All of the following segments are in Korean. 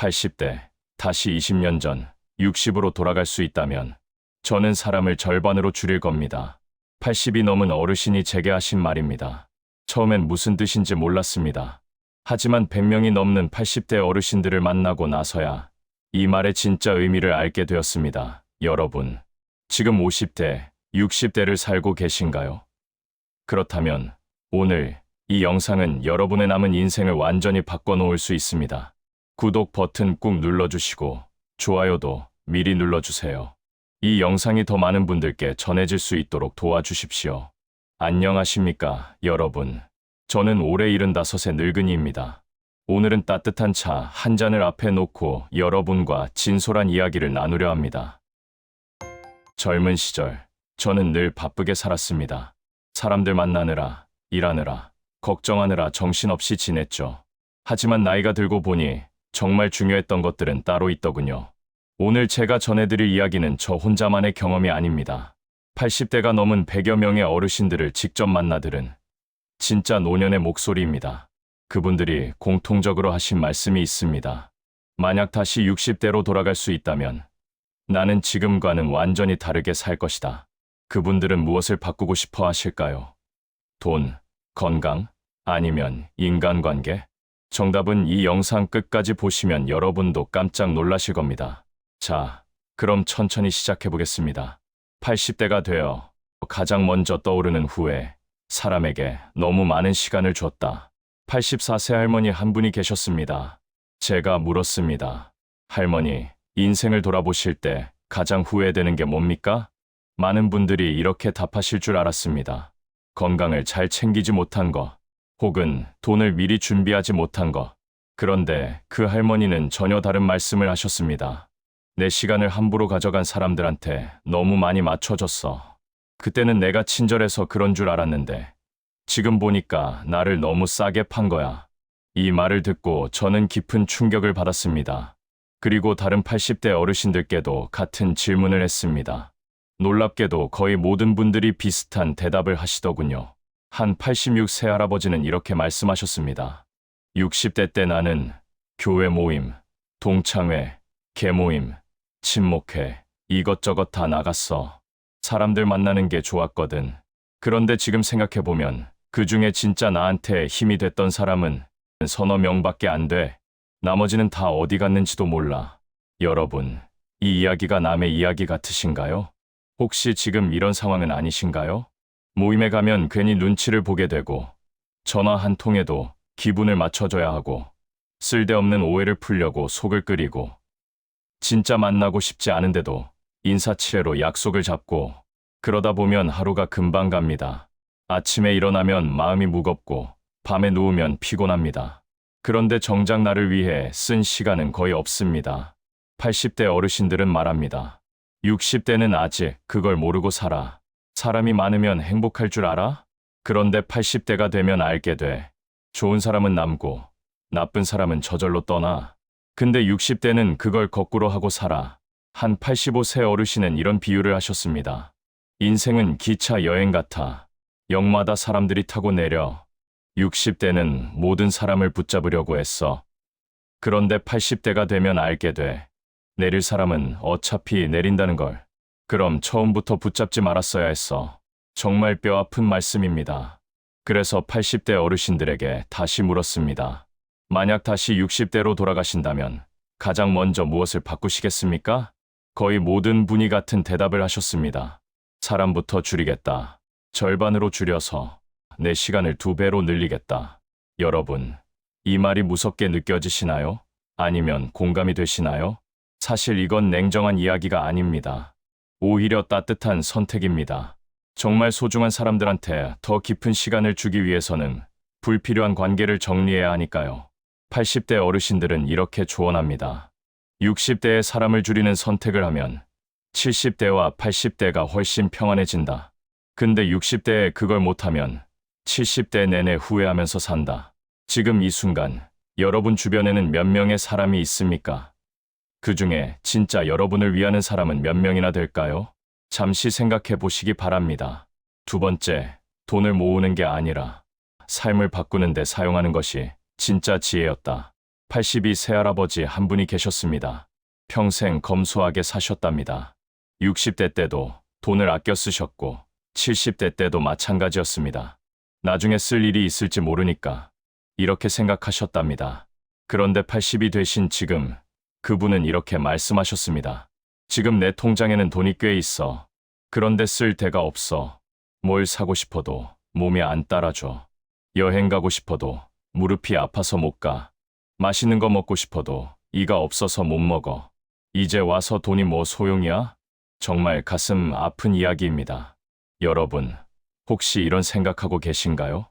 80대, 다시 20년 전, 60으로 돌아갈 수 있다면 저는 사람을 절반으로 줄일 겁니다. 80이 넘은 어르신이 제게 하신 말입니다. 처음엔 무슨 뜻인지 몰랐습니다. 하지만 100명이 넘는 80대 어르신들을 만나고 나서야 이 말의 진짜 의미를 알게 되었습니다. 여러분, 지금 50대, 60대를 살고 계신가요? 그렇다면 오늘 이 영상은 여러분의 남은 인생을 완전히 바꿔놓을 수 있습니다. 구독 버튼 꾹 눌러주시고 좋아요도 미리 눌러주세요. 이 영상이 더 많은 분들께 전해질 수 있도록 도와주십시오. 안녕하십니까, 여러분. 저는 올해 75의 늙은이입니다. 오늘은 따뜻한 차 한 잔을 앞에 놓고 여러분과 진솔한 이야기를 나누려 합니다. 젊은 시절, 저는 늘 바쁘게 살았습니다. 사람들 만나느라, 일하느라, 걱정하느라 정신없이 지냈죠. 하지만 나이가 들고 보니 정말 중요했던 것들은 따로 있더군요. 오늘 제가 전해드릴 이야기는 저 혼자만의 경험이 아닙니다. 80대가 넘은 100여 명의 어르신들을 직접 만나 들은 진짜 노년의 목소리입니다. 그분들이 공통적으로 하신 말씀이 있습니다. 만약 다시 60대로 돌아갈 수 있다면 나는 지금과는 완전히 다르게 살 것이다. 그분들은 무엇을 바꾸고 싶어 하실까요? 돈, 건강, 아니면 인간관계? 정답은 이 영상 끝까지 보시면 여러분도 깜짝 놀라실 겁니다. 자, 그럼 천천히 시작해 보겠습니다. 80대가 되어 가장 먼저 떠오르는 후회, 사람에게 너무 많은 시간을 줬다. 84세 할머니 한 분이 계셨습니다. 제가 물었습니다. 할머니, 인생을 돌아보실 때 가장 후회되는 게 뭡니까? 많은 분들이 이렇게 답하실 줄 알았습니다. 건강을 잘 챙기지 못한 거, 혹은 돈을 미리 준비하지 못한 거. 그런데 그 할머니는 전혀 다른 말씀을 하셨습니다. 내 시간을 함부로 가져간 사람들한테 너무 많이 맞춰줬어. 그때는 내가 친절해서 그런 줄 알았는데 지금 보니까 나를 너무 싸게 판 거야. 이 말을 듣고 저는 깊은 충격을 받았습니다. 그리고 다른 80대 어르신들께도 같은 질문을 했습니다. 놀랍게도 거의 모든 분들이 비슷한 대답을 하시더군요. 한 86세 할아버지는 이렇게 말씀하셨습니다. 60대 때 나는 교회 모임, 동창회, 개모임, 친목회, 이것저것 다 나갔어. 사람들 만나는 게 좋았거든. 그런데 지금 생각해보면 그 중에 진짜 나한테 힘이 됐던 사람은 서너 명밖에 안 돼. 나머지는 다 어디 갔는지도 몰라. 여러분, 이 이야기가 남의 이야기 같으신가요? 혹시 지금 이런 상황은 아니신가요? 모임에 가면 괜히 눈치를 보게 되고 전화 한 통에도 기분을 맞춰줘야 하고 쓸데없는 오해를 풀려고 속을 끓이고 진짜 만나고 싶지 않은데도 인사치레로 약속을 잡고 그러다 보면 하루가 금방 갑니다. 아침에 일어나면 마음이 무겁고 밤에 누우면 피곤합니다. 그런데 정작 나를 위해 쓴 시간은 거의 없습니다. 80대 어르신들은 말합니다. 60대는 아직 그걸 모르고 살아. 사람이 많으면 행복할 줄 알아? 그런데 80대가 되면 알게 돼. 좋은 사람은 남고 나쁜 사람은 저절로 떠나. 근데 60대는 그걸 거꾸로 하고 살아. 한 85세 어르신은 이런 비유를 하셨습니다. 인생은 기차 여행 같아. 역마다 사람들이 타고 내려. 60대는 모든 사람을 붙잡으려고 했어. 그런데 80대가 되면 알게 돼. 내릴 사람은 어차피 내린다는 걸. 그럼 처음부터 붙잡지 말았어야 했어. 정말 뼈아픈 말씀입니다. 그래서 80대 어르신들에게 다시 물었습니다. 만약 다시 60대로 돌아가신다면 가장 먼저 무엇을 바꾸시겠습니까? 거의 모든 분이 같은 대답을 하셨습니다. 사람부터 줄이겠다. 절반으로 줄여서 내 시간을 2배로 늘리겠다. 여러분, 이 말이 무섭게 느껴지시나요? 아니면 공감이 되시나요? 사실 이건 냉정한 이야기가 아닙니다. 오히려 따뜻한 선택입니다. 정말 소중한 사람들한테 더 깊은 시간을 주기 위해서는 불필요한 관계를 정리해야 하니까요. 80대 어르신들은 이렇게 조언합니다. 60대의 사람을 줄이는 선택을 하면 70대와 80대가 훨씬 평안해진다. 근데 60대에 그걸 못하면 70대 내내 후회하면서 산다. 지금 이 순간 여러분 주변에는 몇 명의 사람이 있습니까? 그 중에 진짜 여러분을 위하는 사람은 몇 명이나 될까요? 잠시 생각해 보시기 바랍니다. 두 번째, 돈을 모으는 게 아니라 삶을 바꾸는 데 사용하는 것이 진짜 지혜였다. 82세 할아버지 한 분이 계셨습니다. 평생 검소하게 사셨답니다. 60대 때도 돈을 아껴 쓰셨고 70대 때도 마찬가지였습니다. 나중에 쓸 일이 있을지 모르니까 이렇게 생각하셨답니다. 그런데 80이 되신 지금 그분은 이렇게 말씀하셨습니다. 지금 내 통장에는 돈이 꽤 있어. 그런데 쓸 데가 없어. 뭘 사고 싶어도 몸이 안 따라줘. 여행 가고 싶어도 무릎이 아파서 못 가. 맛있는 거 먹고 싶어도 이가 없어서 못 먹어. 이제 와서 돈이 뭐 소용이야? 정말 가슴 아픈 이야기입니다. 여러분, 혹시 이런 생각하고 계신가요?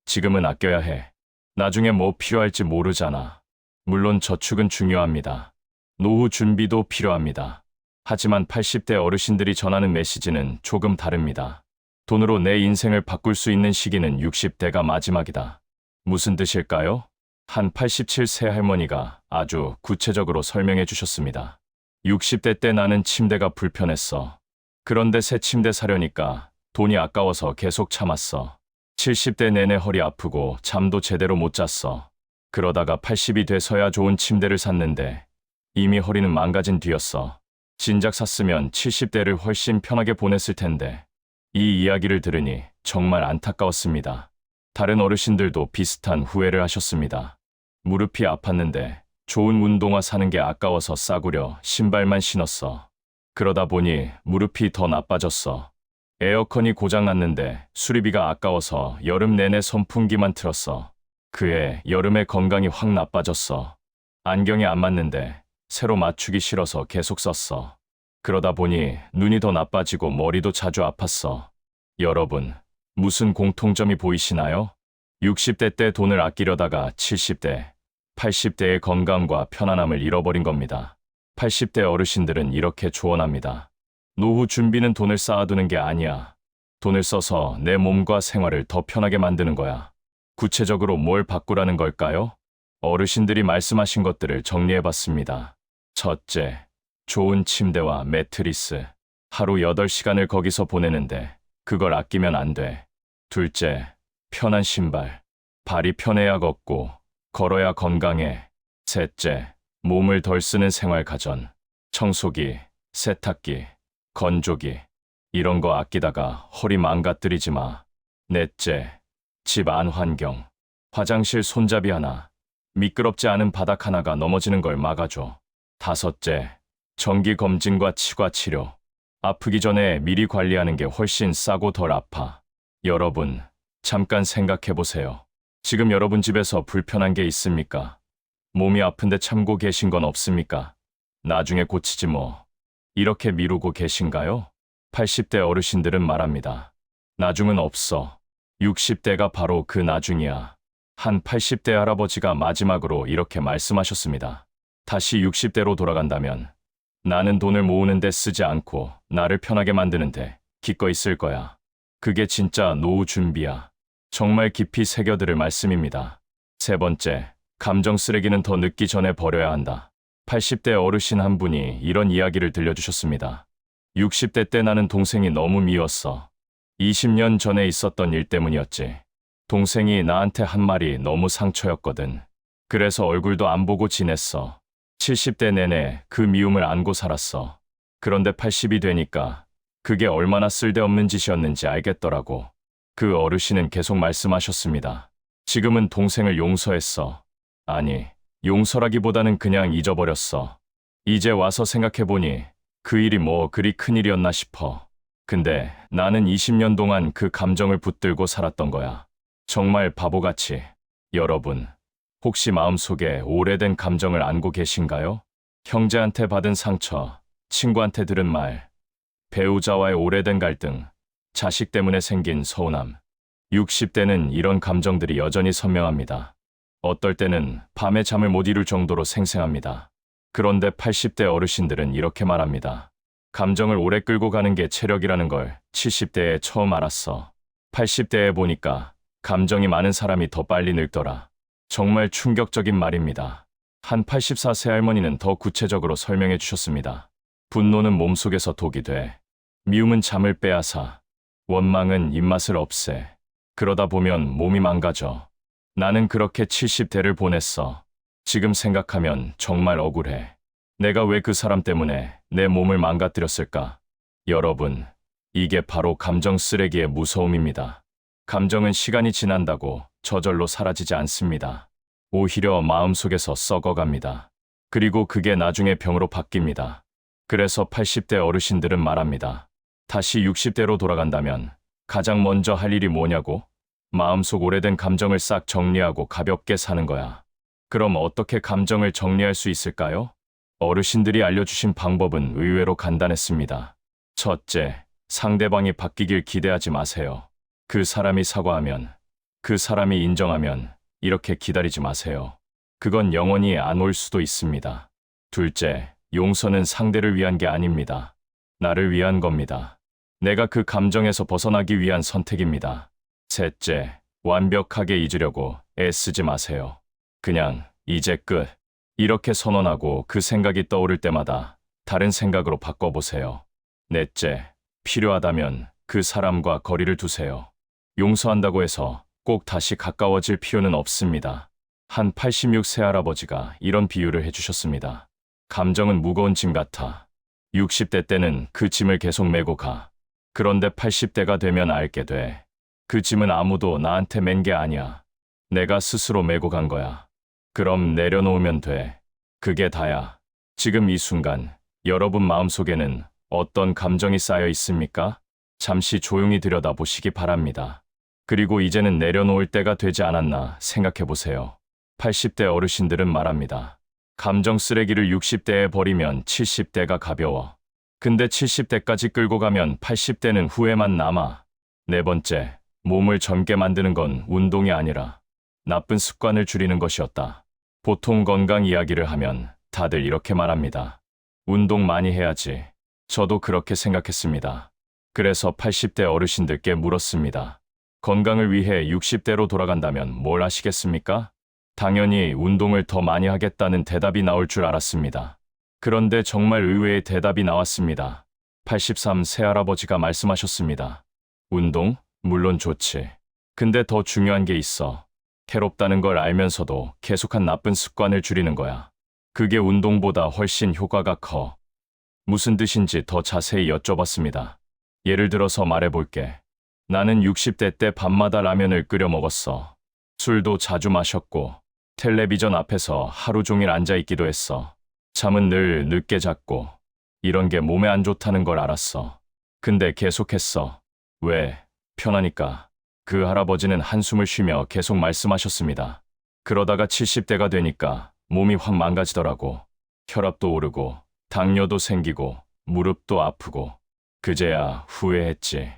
지금은 아껴야 해. 나중에 뭐 필요할지 모르잖아. 물론 저축은 중요합니다. 노후 준비도 필요합니다. 하지만 80대 어르신들이 전하는 메시지는 조금 다릅니다. 돈으로 내 인생을 바꿀 수 있는 시기는 60대가 마지막이다. 무슨 뜻일까요? 한 87세 할머니가 아주 구체적으로 설명해 주셨습니다. 60대 때 나는 침대가 불편했어. 그런데 새 침대 사려니까 돈이 아까워서 계속 참았어. 70대 내내 허리 아프고 잠도 제대로 못 잤어. 그러다가 80이 돼서야 좋은 침대를 샀는데 이미 허리는 망가진 뒤였어. 진작 샀으면 70대를 훨씬 편하게 보냈을 텐데. 이 이야기를 들으니 정말 안타까웠습니다. 다른 어르신들도 비슷한 후회를 하셨습니다. 무릎이 아팠는데 좋은 운동화 사는 게 아까워서 싸구려 신발만 신었어. 그러다 보니 무릎이 더 나빠졌어. 에어컨이 고장났는데 수리비가 아까워서 여름 내내 선풍기만 틀었어. 그해 여름에 건강이 확 나빠졌어. 안경이 안 맞는데 새로 맞추기 싫어서 계속 썼어. 그러다 보니 눈이 더 나빠지고 머리도 자주 아팠어. 여러분, 무슨 공통점이 보이시나요? 60대 때 돈을 아끼려다가 70대, 80대의 건강과 편안함을 잃어버린 겁니다. 80대 어르신들은 이렇게 조언합니다. 노후 준비는 돈을 쌓아두는 게 아니야. 돈을 써서 내 몸과 생활을 더 편하게 만드는 거야. 구체적으로 뭘 바꾸라는 걸까요? 어르신들이 말씀하신 것들을 정리해봤습니다. 첫째, 좋은 침대와 매트리스. 하루 8시간을 거기서 보내는데 그걸 아끼면 안 돼. 둘째, 편한 신발. 발이 편해야 걷고 걸어야 건강해. 셋째, 몸을 덜 쓰는 생활 가전. 청소기, 세탁기, 건조기. 이런 거 아끼다가 허리 망가뜨리지 마. 넷째, 집 안 환경. 화장실 손잡이 하나, 미끄럽지 않은 바닥 하나가 넘어지는 걸 막아줘. 다섯째, 정기 검진과 치과 치료. 아프기 전에 미리 관리하는 게 훨씬 싸고 덜 아파. 여러분, 잠깐 생각해 보세요. 지금 여러분 집에서 불편한 게 있습니까? 몸이 아픈데 참고 계신 건 없습니까? 나중에 고치지 뭐. 이렇게 미루고 계신가요? 80대 어르신들은 말합니다. 나중은 없어. 60대가 바로 그 나중이야. 한 80대 할아버지가 마지막으로 이렇게 말씀하셨습니다. 다시 60대로 돌아간다면 나는 돈을 모으는데 쓰지 않고 나를 편하게 만드는데 기꺼이 쓸 거야. 그게 진짜 노후 준비야. 정말 깊이 새겨들을 말씀입니다. 세 번째, 감정 쓰레기는 더 늦기 전에 버려야 한다. 80대 어르신 한 분이 이런 이야기를 들려주셨습니다. 60대 때 나는 동생이 너무 미웠어. 20년 전에 있었던 일 때문이었지. 동생이 나한테 한 말이 너무 상처였거든. 그래서 얼굴도 안 보고 지냈어. 70대 내내 그 미움을 안고 살았어. 그런데 80이 되니까 그게 얼마나 쓸데없는 짓이었는지 알겠더라고. 그 어르신은 계속 말씀하셨습니다. 지금은 동생을 용서했어. 아니, 용서라기보다는 그냥 잊어버렸어. 이제 와서 생각해보니 그 일이 뭐 그리 큰일이었나 싶어. 근데 나는 20년 동안 그 감정을 붙들고 살았던 거야. 정말 바보같이. 여러분, 혹시 마음속에 오래된 감정을 안고 계신가요? 형제한테 받은 상처, 친구한테 들은 말, 배우자와의 오래된 갈등, 자식 때문에 생긴 서운함. 60대는 이런 감정들이 여전히 선명합니다. 어떨 때는 밤에 잠을 못 이룰 정도로 생생합니다. 그런데 80대 어르신들은 이렇게 말합니다. 감정을 오래 끌고 가는 게 체력이라는 걸 70대에 처음 알았어. 80대에 보니까 감정이 많은 사람이 더 빨리 늙더라. 정말 충격적인 말입니다. 한 84세 할머니는 더 구체적으로 설명해 주셨습니다. 분노는 몸속에서 독이 돼. 미움은 잠을 빼앗아. 원망은 입맛을 없애. 그러다 보면 몸이 망가져. 나는 그렇게 70대를 보냈어. 지금 생각하면 정말 억울해. 내가 왜 그 사람 때문에 내 몸을 망가뜨렸을까? 여러분, 이게 바로 감정 쓰레기의 무서움입니다. 감정은 시간이 지난다고 저절로 사라지지 않습니다. 오히려 마음속에서 썩어갑니다. 그리고 그게 나중에 병으로 바뀝니다. 그래서 80대 어르신들은 말합니다. 다시 60대로 돌아간다면 가장 먼저 할 일이 뭐냐고? 마음속 오래된 감정을 싹 정리하고 가볍게 사는 거야. 그럼 어떻게 감정을 정리할 수 있을까요? 어르신들이 알려주신 방법은 의외로 간단했습니다. 첫째, 상대방이 바뀌길 기대하지 마세요. 그 사람이 사과하면, 그 사람이 인정하면 이렇게 기다리지 마세요. 그건 영원히 안 올 수도 있습니다. 둘째, 용서는 상대를 위한 게 아닙니다. 나를 위한 겁니다. 내가 그 감정에서 벗어나기 위한 선택입니다. 셋째, 완벽하게 잊으려고 애쓰지 마세요. 그냥 이제 끝. 이렇게 선언하고 그 생각이 떠오를 때마다 다른 생각으로 바꿔보세요. 넷째, 필요하다면 그 사람과 거리를 두세요. 용서한다고 해서 꼭 다시 가까워질 필요는 없습니다. 한 86세 할아버지가 이런 비유를 해주셨습니다. 감정은 무거운 짐 같아. 60대 때는 그 짐을 계속 메고 가. 그런데 80대가 되면 알게 돼. 그 짐은 아무도 나한테 맨 게 아니야. 내가 스스로 메고 간 거야. 그럼 내려놓으면 돼. 그게 다야. 지금 이 순간 여러분 마음속에는 어떤 감정이 쌓여 있습니까? 잠시 조용히 들여다보시기 바랍니다. 그리고 이제는 내려놓을 때가 되지 않았나 생각해 보세요. 80대 어르신들은 말합니다. 감정 쓰레기를 60대에 버리면 70대가 가벼워. 근데 70대까지 끌고 가면 80대는 후회만 남아. 네 번째, 몸을 젊게 만드는 건 운동이 아니라 나쁜 습관을 줄이는 것이었다. 보통 건강 이야기를 하면 다들 이렇게 말합니다. 운동 많이 해야지. 저도 그렇게 생각했습니다. 그래서 80대 어르신들께 물었습니다. 건강을 위해 60대로 돌아간다면 뭘 하시겠습니까? 당연히 운동을 더 많이 하겠다는 대답이 나올 줄 알았습니다. 그런데 정말 의외의 대답이 나왔습니다. 83세 할아버지가 말씀하셨습니다. 운동? 물론 좋지. 근데 더 중요한 게 있어. 괴롭다는 걸 알면서도 계속한 나쁜 습관을 줄이는 거야. 그게 운동보다 훨씬 효과가 커. 무슨 뜻인지 더 자세히 여쭤봤습니다. 예를 들어서 말해볼게. 나는 60대 때 밤마다 라면을 끓여 먹었어. 술도 자주 마셨고, 텔레비전 앞에서 하루 종일 앉아있기도 했어. 잠은 늘 늦게 잤고, 이런 게 몸에 안 좋다는 걸 알았어. 근데 계속했어. 왜? 편하니까. 그 할아버지는 한숨을 쉬며 계속 말씀하셨습니다. 그러다가 70대가 되니까 몸이 확 망가지더라고. 혈압도 오르고, 당뇨도 생기고, 무릎도 아프고. 그제야 후회했지.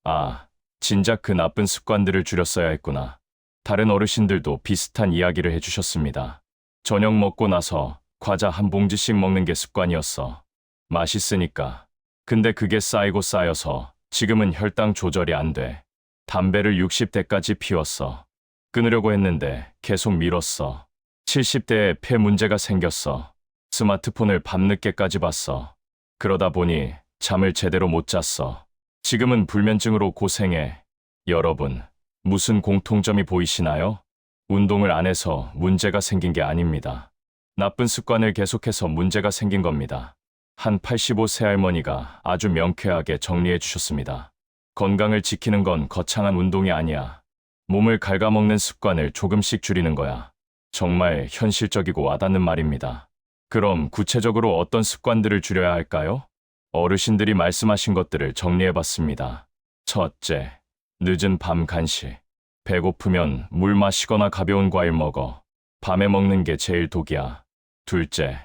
아, 진작 그 나쁜 습관들을 줄였어야 했구나. 다른 어르신들도 비슷한 이야기를 해주셨습니다. 저녁 먹고 나서 과자 한 봉지씩 먹는 게 습관이었어. 맛있으니까. 근데 그게 쌓이고 쌓여서 지금은 혈당 조절이 안 돼. 담배를 60대까지 피웠어. 끊으려고 했는데 계속 미뤘어. 70대에 폐 문제가 생겼어. 스마트폰을 밤늦게까지 봤어. 그러다 보니 잠을 제대로 못 잤어. 지금은 불면증으로 고생해. 여러분, 무슨 공통점이 보이시나요? 운동을 안 해서 문제가 생긴 게 아닙니다. 나쁜 습관을 계속해서 문제가 생긴 겁니다. 한 85세 할머니가 아주 명쾌하게 정리해 주셨습니다. 건강을 지키는 건 거창한 운동이 아니야. 몸을 갉아먹는 습관을 조금씩 줄이는 거야. 정말 현실적이고 와닿는 말입니다. 그럼 구체적으로 어떤 습관들을 줄여야 할까요? 어르신들이 말씀하신 것들을 정리해봤습니다. 첫째, 늦은 밤 간식. 배고프면 물 마시거나 가벼운 과일 먹어. 밤에 먹는 게 제일 독이야. 둘째,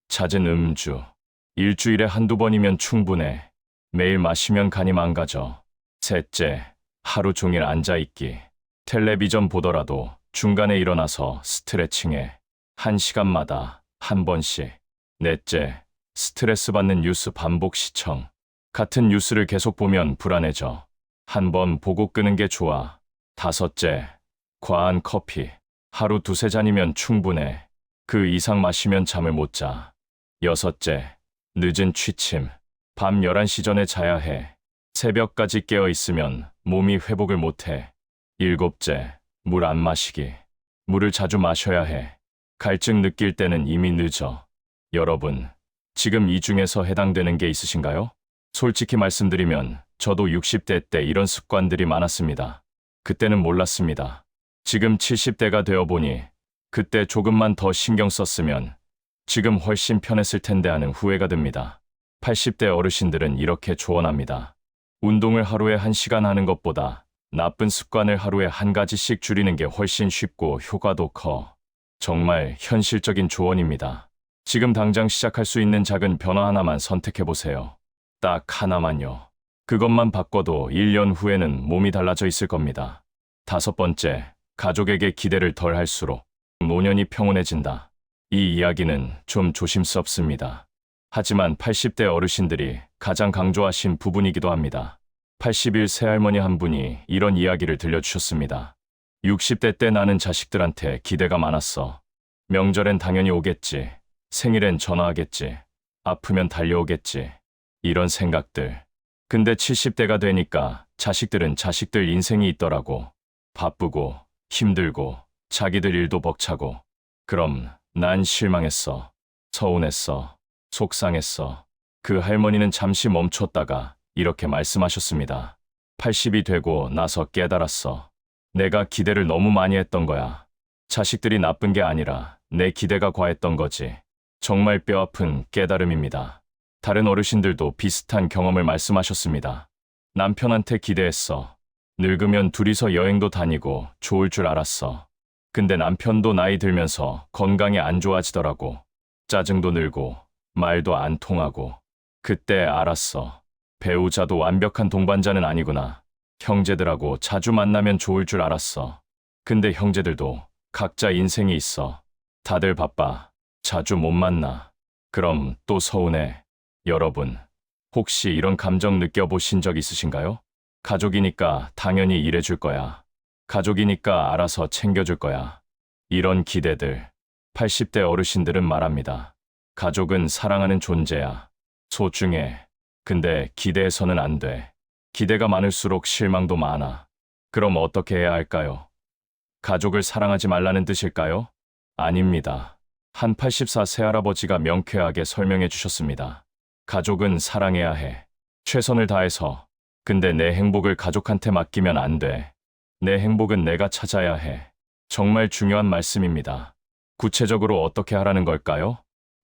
잦은 음주. 일주일에 한두 번이면 충분해. 매일 마시면 간이 망가져. 셋째, 하루 종일 앉아있기. 텔레비전 보더라도 중간에 일어나서 스트레칭해. 1시간마다 한 번씩. 넷째, 스트레스 받는 뉴스 반복 시청. 같은 뉴스를 계속 보면 불안해져. 한 번 보고 끄는 게 좋아. 다섯째, 과한 커피. 하루 두세 잔이면 충분해. 그 이상 마시면 잠을 못 자. 여섯째, 늦은 취침. 밤 11시 전에 자야 해. 새벽까지 깨어 있으면 몸이 회복을 못 해. 일곱째, 물 안 마시기. 물을 자주 마셔야 해. 갈증 느낄 때는 이미 늦어. 여러분, 지금 이 중에서 해당되는 게 있으신가요? 솔직히 말씀드리면 저도 60대 때 이런 습관들이 많았습니다. 그때는 몰랐습니다. 지금 70대가 되어 보니 그때 조금만 더 신경 썼으면 지금 훨씬 편했을 텐데 하는 후회가 듭니다. 80대 어르신들은 이렇게 조언합니다. 운동을 하루에 1시간 하는 것보다 나쁜 습관을 하루에 한 가지씩 줄이는 게 훨씬 쉽고 효과도 커. 정말 현실적인 조언입니다. 지금 당장 시작할 수 있는 작은 변화 하나만 선택해 보세요. 딱 하나만요. 그것만 바꿔도 1년 후에는 몸이 달라져 있을 겁니다. 5번째, 가족에게 기대를 덜 할수록 노년이 평온해진다. 이 이야기는 좀 조심스럽습니다. 하지만 80대 어르신들이 가장 강조하신 부분이기도 합니다. 80일 새할머니 한 분이 이런 이야기를 들려주셨습니다. 60대 때 나는 자식들한테 기대가 많았어. 명절엔 당연히 오겠지. 생일엔 전화하겠지. 아프면 달려오겠지. 이런 생각들. 근데 70대가 되니까 자식들은 자식들 인생이 있더라고. 바쁘고 힘들고 자기들 일도 벅차고. 그럼 난 실망했어. 서운했어. 속상했어. 그 할머니는 잠시 멈췄다가 이렇게 말씀하셨습니다. 80이 되고 나서 깨달았어. 내가 기대를 너무 많이 했던 거야. 자식들이 나쁜 게 아니라 내 기대가 과했던 거지. 정말 뼈아픈 깨달음입니다. 다른 어르신들도 비슷한 경험을 말씀하셨습니다. 남편한테 기대했어. 늙으면 둘이서 여행도 다니고 좋을 줄 알았어. 근데 남편도 나이 들면서 건강이 안 좋아지더라고. 짜증도 늘고 말도 안 통하고. 그때 알았어. 배우자도 완벽한 동반자는 아니구나. 형제들하고 자주 만나면 좋을 줄 알았어. 근데 형제들도 각자 인생이 있어. 다들 바빠. 자주 못 만나. 그럼 또 서운해. 여러분, 혹시 이런 감정 느껴보신 적 있으신가요? 가족이니까 당연히 일해줄 거야. 가족이니까 알아서 챙겨줄 거야. 이런 기대들. 80대 어르신들은 말합니다. 가족은 사랑하는 존재야. 소중해. 근데 기대해서는 안 돼. 기대가 많을수록 실망도 많아. 그럼 어떻게 해야 할까요? 가족을 사랑하지 말라는 뜻일까요? 아닙니다. 한 84 새할아버지가 명쾌하게 설명해 주셨습니다. 가족은 사랑해야 해. 최선을 다해서. 근데 내 행복을 가족한테 맡기면 안 돼. 내 행복은 내가 찾아야 해. 정말 중요한 말씀입니다. 구체적으로 어떻게 하라는 걸까요?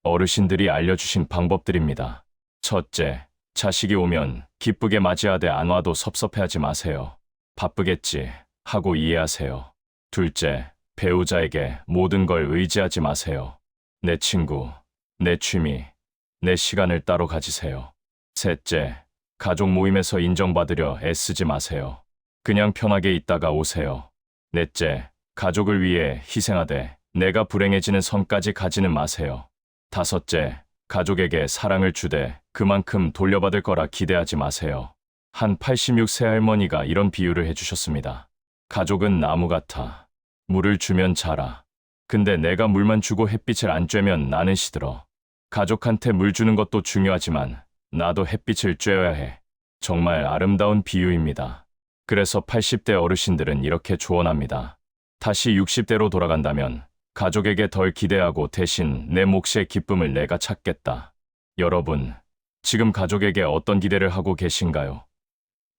어르신들이 알려주신 방법들입니다. 첫째, 자식이 오면 기쁘게 맞이하되 안 와도 섭섭해하지 마세요. 바쁘겠지 하고 이해하세요. 둘째, 배우자에게 모든 걸 의지하지 마세요. 내 친구, 내 취미, 내 시간을 따로 가지세요. 셋째, 가족 모임에서 인정받으려 애쓰지 마세요. 그냥 편하게 있다가 오세요. 넷째, 가족을 위해 희생하되 내가 불행해지는 선까지 가지는 마세요. 다섯째, 가족에게 사랑을 주되 그만큼 돌려받을 거라 기대하지 마세요. 한 86세 할머니가 이런 비유를 해주셨습니다. 가족은 나무 같아. 물을 주면 자라. 근데 내가 물만 주고 햇빛을 안 쬐면 나는 시들어. 가족한테 물 주는 것도 중요하지만 나도 햇빛을 쬐어야 해. 정말 아름다운 비유입니다. 그래서 80대 어르신들은 이렇게 조언합니다. 다시 60대로 돌아간다면 가족에게 덜 기대하고 대신 내 몫의 기쁨을 내가 찾겠다. 여러분, 지금 가족에게 어떤 기대를 하고 계신가요?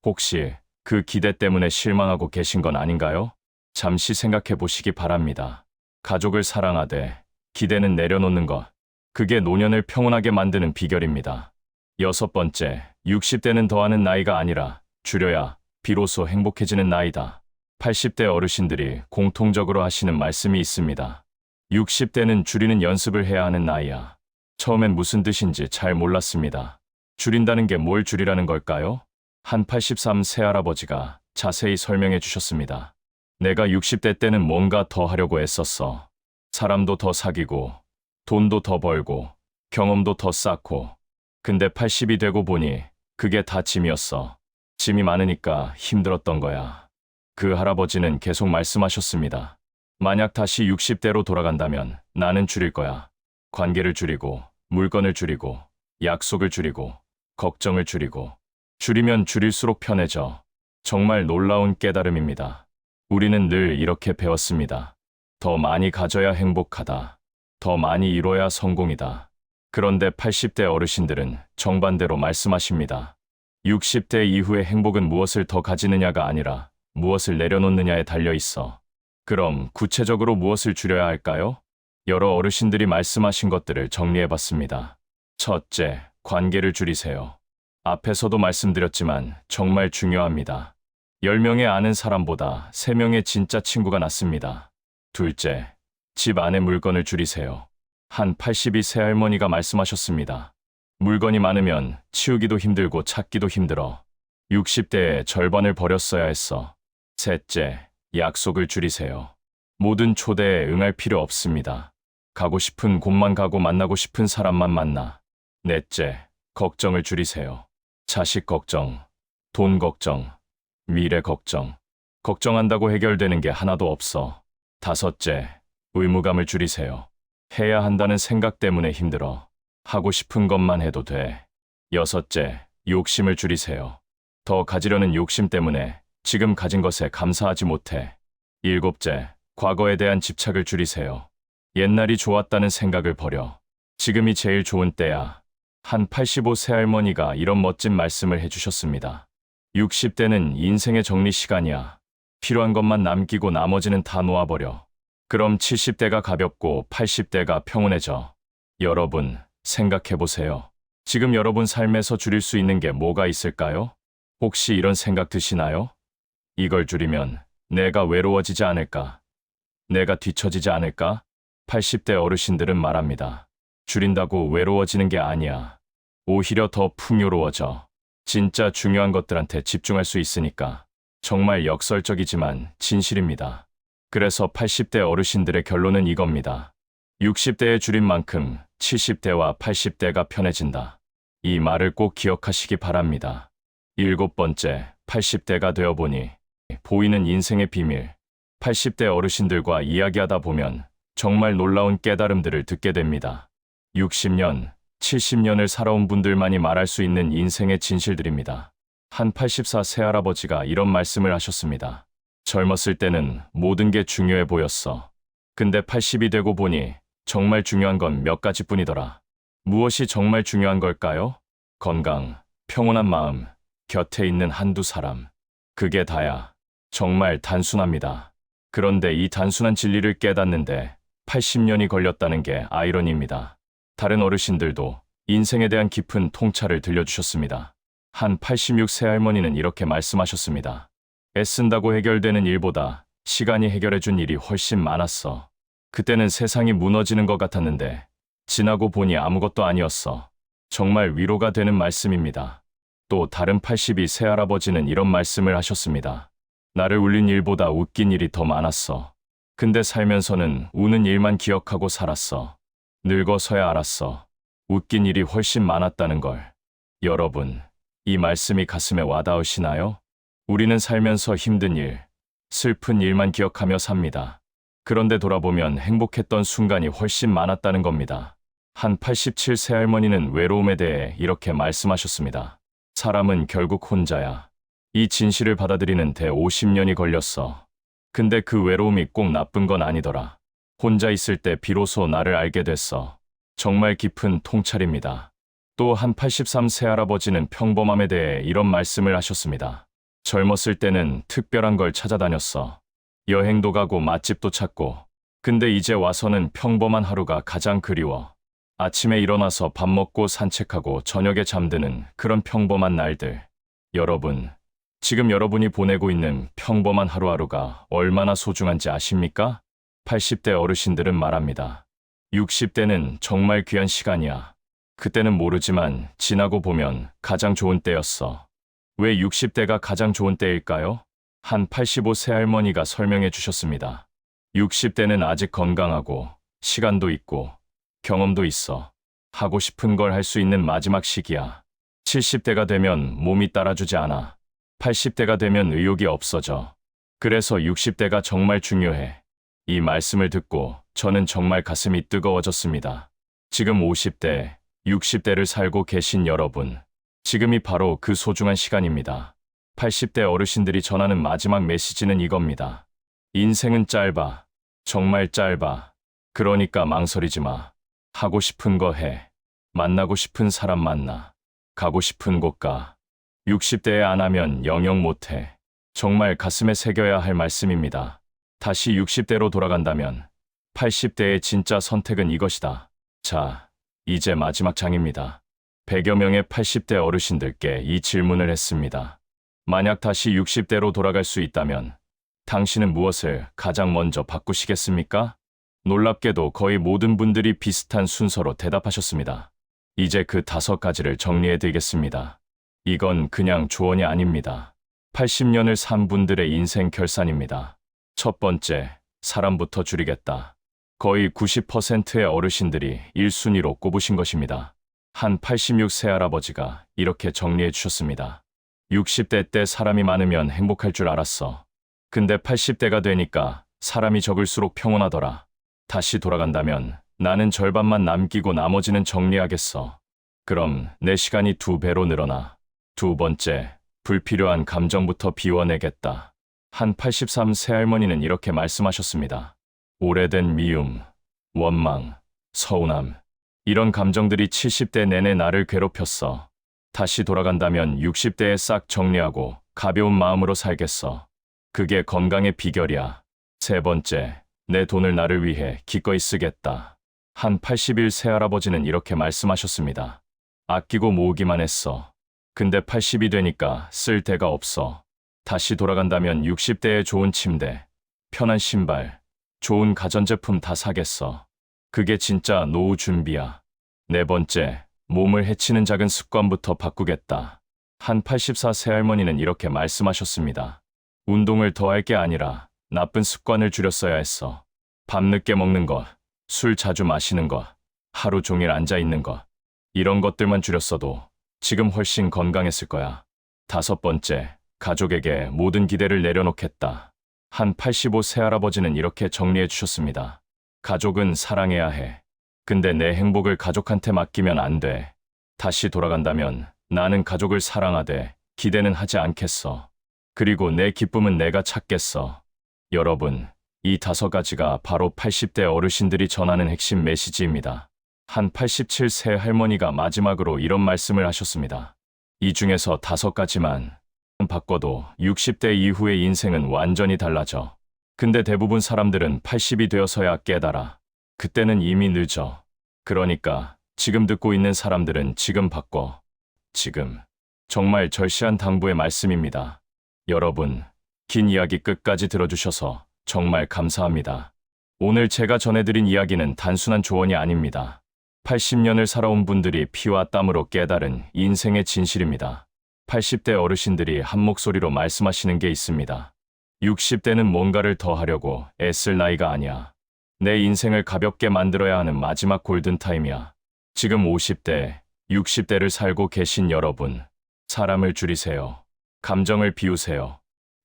혹시 그 기대 때문에 실망하고 계신 건 아닌가요? 잠시 생각해 보시기 바랍니다. 가족을 사랑하되 기대는 내려놓는 것. 그게 노년을 평온하게 만드는 비결입니다. 6번째, 60대는 더하는 나이가 아니라 줄여야 비로소 행복해지는 나이다. 80대 어르신들이 공통적으로 하시는 말씀이 있습니다. 60대는 줄이는 연습을 해야 하는 나이야. 처음엔 무슨 뜻인지 잘 몰랐습니다. 줄인다는 게 뭘 줄이라는 걸까요? 한 83 새할아버지가 자세히 설명해 주셨습니다. 내가 60대 때는 뭔가 더 하려고 애썼어. 사람도 더 사귀고, 돈도 더 벌고, 경험도 더 쌓고. 근데 80이 되고 보니 그게 다 짐이었어. 짐이 많으니까 힘들었던 거야. 그 할아버지는 계속 말씀하셨습니다. 만약 다시 60대로 돌아간다면 나는 줄일 거야. 관계를 줄이고, 물건을 줄이고, 약속을 줄이고, 걱정을 줄이고. 줄이면 줄일수록 편해져. 정말 놀라운 깨달음입니다. 우리는 늘 이렇게 배웠습니다. 더 많이 가져야 행복하다. 더 많이 이뤄야 성공이다. 그런데 80대 어르신들은 정반대로 말씀하십니다. 60대 이후의 행복은 무엇을 더 가지느냐가 아니라 무엇을 내려놓느냐에 달려 있어. 그럼 구체적으로 무엇을 줄여야 할까요? 여러 어르신들이 말씀하신 것들을 정리해봤습니다. 첫째, 관계를 줄이세요. 앞에서도 말씀드렸지만 정말 중요합니다. 10명의 아는 사람보다 3명의 진짜 친구가 낫습니다. 둘째, 집 안에 물건을 줄이세요. 한 82 새할머니가 말씀하셨습니다. 물건이 많으면 치우기도 힘들고 찾기도 힘들어. 60대에 절반을 버렸어야 했어. 셋째, 약속을 줄이세요. 모든 초대에 응할 필요 없습니다. 가고 싶은 곳만 가고 만나고 싶은 사람만 만나. 넷째, 걱정을 줄이세요. 자식 걱정, 돈 걱정, 미래 걱정. 걱정한다고 해결되는 게 하나도 없어. 다섯째, 의무감을 줄이세요. 해야 한다는 생각 때문에 힘들어. 하고 싶은 것만 해도 돼. 여섯째, 욕심을 줄이세요. 더 가지려는 욕심 때문에 지금 가진 것에 감사하지 못해. 일곱째, 과거에 대한 집착을 줄이세요. 옛날이 좋았다는 생각을 버려. 지금이 제일 좋은 때야. 한 85 새할머니가 이런 멋진 말씀을 해주셨습니다. 60대는 인생의 정리 시간이야. 필요한 것만 남기고 나머지는 다 놓아버려. 그럼 70대가 가볍고 80대가 평온해져. 여러분, 생각해보세요. 지금 여러분 삶에서 줄일 수 있는 게 뭐가 있을까요? 혹시 이런 생각 드시나요? 이걸 줄이면 내가 외로워지지 않을까? 내가 뒤처지지 않을까? 80대 어르신들은 말합니다. 줄인다고 외로워지는 게 아니야. 오히려 더 풍요로워져. 진짜 중요한 것들한테 집중할 수 있으니까. 정말 역설적이지만 진실입니다. 그래서 80대 어르신들의 결론은 이겁니다. 60대에 줄인 만큼 70대와 80대가 편해진다. 이 말을 꼭 기억하시기 바랍니다. 일곱 번째, 80대가 되어보니 보이는 인생의 비밀. 80대 어르신들과 이야기하다 보면 정말 놀라운 깨달음들을 듣게 됩니다. 60년, 70년을 살아온 분들만이 말할 수 있는 인생의 진실들입니다. 한 84 새할아버지가 이런 말씀을 하셨습니다. 젊었을 때는 모든 게 중요해 보였어. 근데 80이 되고 보니 정말 중요한 건 몇 가지뿐이더라. 무엇이 정말 중요한 걸까요? 건강, 평온한 마음, 곁에 있는 한두 사람. 그게 다야. 정말 단순합니다. 그런데 이 단순한 진리를 깨닫는데 80년이 걸렸다는 게 아이러니입니다. 다른 어르신들도 인생에 대한 깊은 통찰을 들려주셨습니다. 한 86 새할머니는 이렇게 말씀하셨습니다. 애쓴다고 해결되는 일보다 시간이 해결해준 일이 훨씬 많았어. 그때는 세상이 무너지는 것 같았는데 지나고 보니 아무것도 아니었어. 정말 위로가 되는 말씀입니다. 또 다른 82 새할아버지는 이런 말씀을 하셨습니다. 나를 울린 일보다 웃긴 일이 더 많았어. 근데 살면서는 우는 일만 기억하고 살았어. 늙어서야 알았어. 웃긴 일이 훨씬 많았다는 걸. 여러분, 이 말씀이 가슴에 와닿으시나요? 우리는 살면서 힘든 일, 슬픈 일만 기억하며 삽니다. 그런데 돌아보면 행복했던 순간이 훨씬 많았다는 겁니다. 한 87 새할머니는 외로움에 대해 이렇게 말씀하셨습니다. 사람은 결국 혼자야. 이 진실을 받아들이는 데 50년이 걸렸어. 근데 그 외로움이 꼭 나쁜 건 아니더라. 혼자 있을 때 비로소 나를 알게 됐어. 정말 깊은 통찰입니다. 또 한 83 새할아버지는 평범함에 대해 이런 말씀을 하셨습니다. 젊었을 때는 특별한 걸 찾아다녔어. 여행도 가고 맛집도 찾고. 근데 이제 와서는 평범한 하루가 가장 그리워. 아침에 일어나서 밥 먹고 산책하고 저녁에 잠드는 그런 평범한 날들. 여러분, 지금 여러분이 보내고 있는 평범한 하루하루가 얼마나 소중한지 아십니까? 80대 어르신들은 말합니다. 60대는 정말 귀한 시간이야. 그때는 모르지만 지나고 보면 가장 좋은 때였어. 왜 60대가 가장 좋은 때일까요? 한 85 새할머니가 설명해 주셨습니다. 60대는 아직 건강하고 시간도 있고 경험도 있어. 하고 싶은 걸 할 수 있는 마지막 시기야. 70대가 되면 몸이 따라주지 않아. 80대가 되면 의욕이 없어져. 그래서 60대가 정말 중요해. 이 말씀을 듣고 저는 정말 가슴이 뜨거워졌습니다. 지금 50대, 60대를 살고 계신 여러분, 지금이 바로 그 소중한 시간입니다. 80대 어르신들이 전하는 마지막 메시지는 이겁니다. 인생은 짧아. 정말 짧아. 그러니까 망설이지 마. 하고 싶은 거 해. 만나고 싶은 사람 만나. 가고 싶은 곳 가. 60대에 안 하면 영영 못 해. 정말 가슴에 새겨야 할 말씀입니다. 다시 60대로 돌아간다면 80대의 진짜 선택은 이것이다. 자, 이제 마지막 장입니다. 100여 명의 80대 어르신들께 이 질문을 했습니다. 만약 다시 60대로 돌아갈 수 있다면 당신은 무엇을 가장 먼저 바꾸시겠습니까? 놀랍게도 거의 모든 분들이 비슷한 순서로 대답하셨습니다. 이제 그 5가지를 정리해 드리겠습니다. 이건 그냥 조언이 아닙니다. 80년을 산 분들의 인생 결산입니다. 첫 번째, 사람부터 줄이겠다. 거의 90%의 어르신들이 1순위로 꼽으신 것입니다. 한 86세 할아버지가 이렇게 정리해 주셨습니다. 60대 때 사람이 많으면 행복할 줄 알았어. 근데 80대가 되니까 사람이 적을수록 평온하더라. 다시 돌아간다면 나는 절반만 남기고 나머지는 정리하겠어. 그럼 내 시간이 2배로 늘어나. 두 번째, 불필요한 감정부터 비워내겠다. 한 83세 할머니는 이렇게 말씀하셨습니다. 오래된 미움, 원망, 서운함, 이런 감정들이 70대 내내 나를 괴롭혔어. 다시 돌아간다면 60대에 싹 정리하고 가벼운 마음으로 살겠어. 그게 건강의 비결이야. 세 번째, 내 돈을 나를 위해 기꺼이 쓰겠다. 한 81세 할아버지는 이렇게 말씀하셨습니다. 아끼고 모으기만 했어. 근데 80이 되니까 쓸 데가 없어. 다시 돌아간다면 60대에 좋은 침대, 편한 신발, 좋은 가전제품 다 사겠어. 그게 진짜 노후 준비야. 네 번째, 몸을 해치는 작은 습관부터 바꾸겠다. 한 84세 할머니는 이렇게 말씀하셨습니다. 운동을 더 할 게 아니라 나쁜 습관을 줄였어야 했어. 밤늦게 먹는 것, 술 자주 마시는 것, 하루 종일 앉아 있는 것, 이런 것들만 줄였어도 지금 훨씬 건강했을 거야. 다섯 번째, 가족에게 모든 기대를 내려놓겠다. 한 85세 할아버지는 이렇게 정리해 주셨습니다. 가족은 사랑해야 해. 근데 내 행복을 가족한테 맡기면 안 돼. 다시 돌아간다면 나는 가족을 사랑하되 기대는 하지 않겠어. 그리고 내 기쁨은 내가 찾겠어. 여러분, 이 5가지가 바로 80대 어르신들이 전하는 핵심 메시지입니다. 한 87세 할머니가 마지막으로 이런 말씀을 하셨습니다. 이 중에서 5가지만 바꿔도 60대 이후의 인생은 완전히 달라져. 근데 대부분 사람들은 80이 되어서야 깨달아. 그때는 이미 늦어. 그러니까 지금 듣고 있는 사람들은 지금 바꿔. 지금. 정말 절실한 당부의 말씀입니다. 여러분, 긴 이야기 끝까지 들어주셔서 정말 감사합니다. 오늘 제가 전해드린 이야기는 단순한 조언이 아닙니다. 80년을 살아온 분들이 피와 땀으로 깨달은 인생의 진실입니다. 80대 어르신들이 한 목소리로 말씀하시는 게 있습니다. 60대는 뭔가를 더 하려고 애쓸 나이가 아니야. 내 인생을 가볍게 만들어야 하는 마지막 골든타임이야. 지금 50대, 60대를 살고 계신 여러분, 사람을 줄이세요. 감정을 비우세요.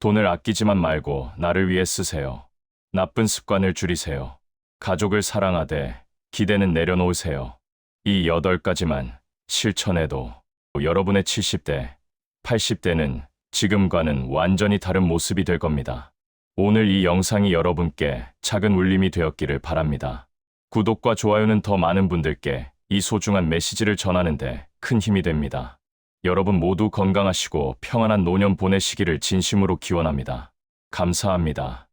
돈을 아끼지만 말고 나를 위해 쓰세요. 나쁜 습관을 줄이세요. 가족을 사랑하되 기대는 내려놓으세요. 이 8가지만 실천해도 여러분의 70대, 80대는 지금과는 완전히 다른 모습이 될 겁니다. 오늘 이 영상이 여러분께 작은 울림이 되었기를 바랍니다. 구독과 좋아요는 더 많은 분들께 이 소중한 메시지를 전하는데 큰 힘이 됩니다. 여러분 모두 건강하시고 평안한 노년 보내시기를 진심으로 기원합니다. 감사합니다.